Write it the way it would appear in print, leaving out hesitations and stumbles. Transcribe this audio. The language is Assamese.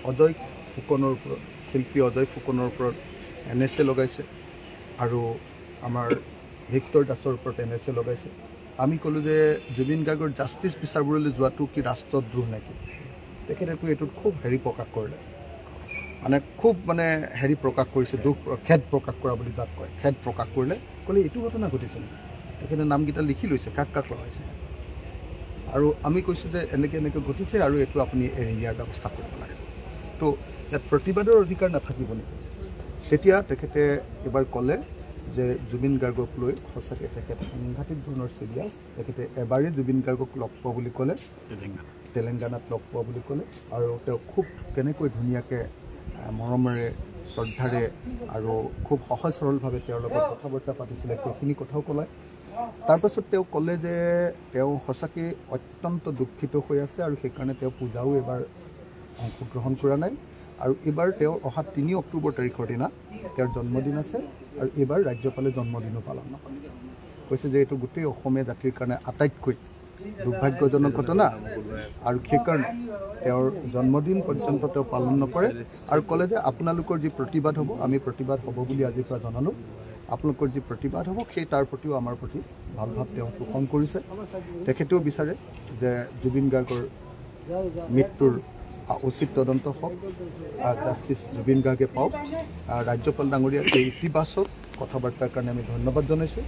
অজয় ফুকনৰ ওপৰত শিল্পী অজয় ফুকনৰ ওপৰত NSA লগাইছে আৰু আমাৰ ভিক্টৰ দাসৰ ওপৰত NSA লগাইছে। আমি ক'লোঁ যে জুবিন গাৰ্গৰ জাষ্টিছ বিচাৰিবলৈ যোৱাটো কি ৰাষ্ট্ৰদ্ৰোহ নেকি? তেখেতেতো এইটোত খুব প্ৰকাশ কৰিলে, মানে খুব প্ৰকাশ কৰিছে, খেদ প্ৰকাশ কৰা বুলি যাক কয়, খেদ প্ৰকাশ কৰিলে, ক'লে এইটো ঘটনা ঘটিছে নেকি? তেখেতে নামকেইটা লিখি লৈছে, কাক কাক লগাইছে। আৰু আমি কৈছোঁ যে এনেকৈ ঘটিছে আৰু এইটো আপুনি এৰি দিয়াৰ ব্যৱস্থা কৰিব লাগে। তো ইয়াত প্ৰতিবাদৰ অধিকাৰ নাথাকিব নেকি? তেতিয়া তেখেতে এবাৰ ক'লে যে জুবিন গাৰ্গক লৈ সঁচাকৈ তেখেত সাংঘাতিক ধৰণৰ চিৰিয়াছ। তেখেতে এবাৰেই জুবিন গাৰ্গক লগ পোৱা বুলি ক'লে, তেলেংগানাত লগ পোৱা বুলি ক'লে, আৰু তেওঁ খুব কেনেকৈ ধুনীয়াকৈ মৰমেৰে শ্ৰদ্ধাৰে আৰু খুব সহজ সৰলভাৱে তেওঁৰ লগত কথা বাৰ্তা পাতিছিলে, সেইখিনি কথাও ক'লে। তাৰপাছত তেওঁ ক'লে যে তেওঁ সঁচাকৈ অত্যন্ত দুখিত হৈ আছে আৰু সেইকাৰণে তেওঁ পূজাও এবাৰ অংশগ্ৰহণ কৰা নাই। আৰু এইবাৰ তেওঁ অহা 3 অক্টোবৰ তাৰিখৰ দিনা তেওঁৰ জন্মদিন আছে আৰু এইবাৰ ৰাজ্যপালে জন্মদিনো পালন নকৰে। কৈছে যে এইটো গোটেই অসমীয়া জাতিৰ কাৰণে আটাইতকৈ দুৰ্ভাগ্যজনক ঘটনা আৰু সেইকাৰণে তেওঁৰ জন্মদিন পৰ্যন্ত তেওঁ পালন নকৰে। আৰু ক'লে যে আপোনালোকৰ যি প্ৰতিবাদ হ'ব, আমি প্ৰতিবাদ হ'ব বুলি আজিৰ পৰা জনালোঁ। আপোনালোকৰ যি প্ৰতিবাদ হ'ব সেই তাৰ প্ৰতিও আমাৰ প্ৰতি ভাল ভাৱ তেওঁ পোষণ কৰিছে। তেখেতেও বিচাৰে যে জুবিন গাৰ্গৰ মৃত্যুৰ উচিত তদন্ত হওক, জাষ্টিছ জুবিন গাৰ্গে পাওক। ৰাজ্যপাল ডাঙৰীয়াক এই ইতিবাচক কথা বাৰ্তাৰ কাৰণে আমি ধন্যবাদ জনাইছোঁ।